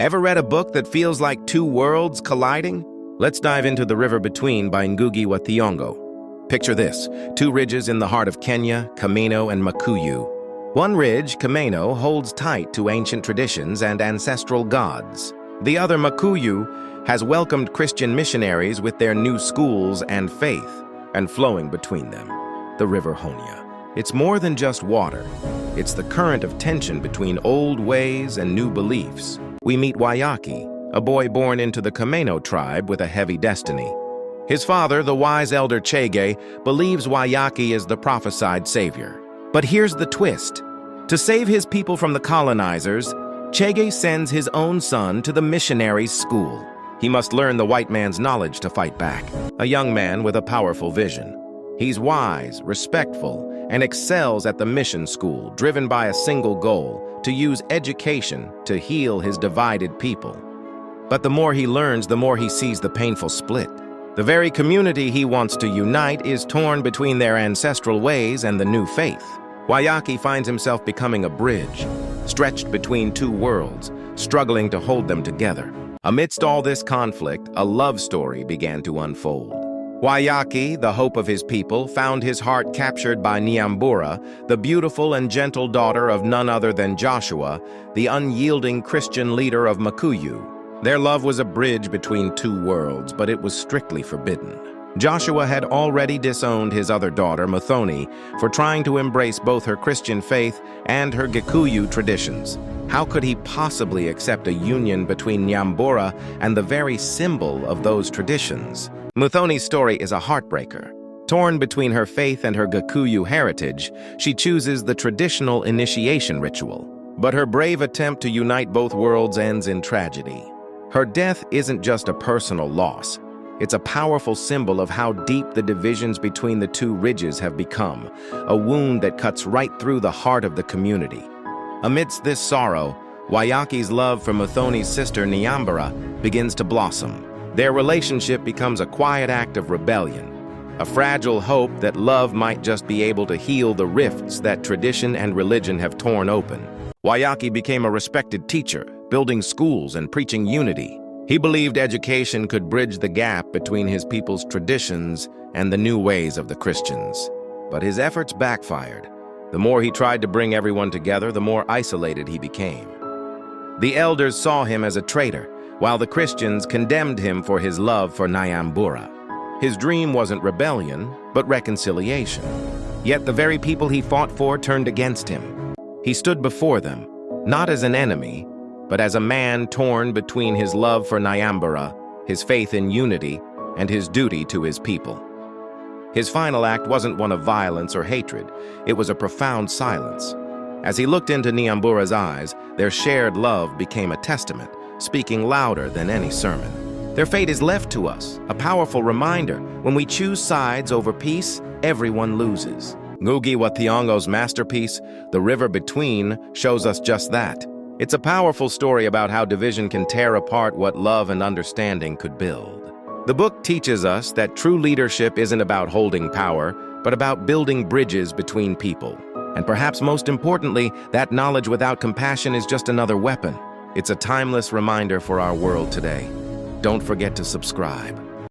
Ever read a book that feels like two worlds colliding? Let's dive into The River Between by Ngũgĩ wa Thiong'o. Picture this, two ridges in the heart of Kenya, Kameno and Makuyu. One ridge, Kameno, holds tight to ancient traditions and ancestral gods. The other, Makuyu, has welcomed Christian missionaries with their new schools and faith, and flowing between them, the River Honya. It's more than just water. It's the current of tension between old ways and new beliefs. We meet Wayaki, a boy born into the Kameno tribe with a heavy destiny. His father, the wise elder Chege, believes Wayaki is the prophesied savior. But here's the twist. To save his people from the colonizers, Chege sends his own son to the missionaries' school. He must learn the white man's knowledge to fight back. A young man with a powerful vision. He's wise, respectful, and excels at the mission school, driven by a single goal, to use education to heal his divided people. But the more he learns, the more he sees the painful split. The very community he wants to unite is torn between their ancestral ways and the new faith. Wayaki finds himself becoming a bridge, stretched between two worlds, struggling to hold them together. Amidst all this conflict, a love story began to unfold. Wayaki, the hope of his people, found his heart captured by Nyambura, the beautiful and gentle daughter of none other than Joshua, the unyielding Christian leader of Makuyu. Their love was a bridge between two worlds, but it was strictly forbidden. Joshua had already disowned his other daughter, Muthoni, for trying to embrace both her Christian faith and her Gikuyu traditions. How could he possibly accept a union between Nyambura and the very symbol of those traditions? Muthoni's story is a heartbreaker. Torn between her faith and her Gikuyu heritage, she chooses the traditional initiation ritual. But her brave attempt to unite both worlds ends in tragedy. Her death isn't just a personal loss. It's a powerful symbol of how deep the divisions between the two ridges have become, a wound that cuts right through the heart of the community. Amidst this sorrow, Wayaki's love for Muthoni's sister Nyambura begins to blossom. Their relationship becomes a quiet act of rebellion, a fragile hope that love might just be able to heal the rifts that tradition and religion have torn open. Wayaki became a respected teacher, building schools and preaching unity. He believed education could bridge the gap between his people's traditions and the new ways of the Christians. But his efforts backfired. The more he tried to bring everyone together, the more isolated he became. The elders saw him as a traitor, while the Christians condemned him for his love for Nyambura. His dream wasn't rebellion, but reconciliation. Yet the very people he fought for turned against him. He stood before them, not as an enemy, but as a man torn between his love for Nyambura, his faith in unity, and his duty to his people. His final act wasn't one of violence or hatred, it was a profound silence. As he looked into Nyambura's eyes, their shared love became a testament, speaking louder than any sermon. Their fate is left to us, a powerful reminder. When we choose sides over peace, everyone loses. Ngũgĩ wa Thiong'o's masterpiece, The River Between, shows us just that. It's a powerful story about how division can tear apart what love and understanding could build. The book teaches us that true leadership isn't about holding power, but about building bridges between people. And perhaps most importantly, that knowledge without compassion is just another weapon. It's a timeless reminder for our world today. Don't forget to subscribe.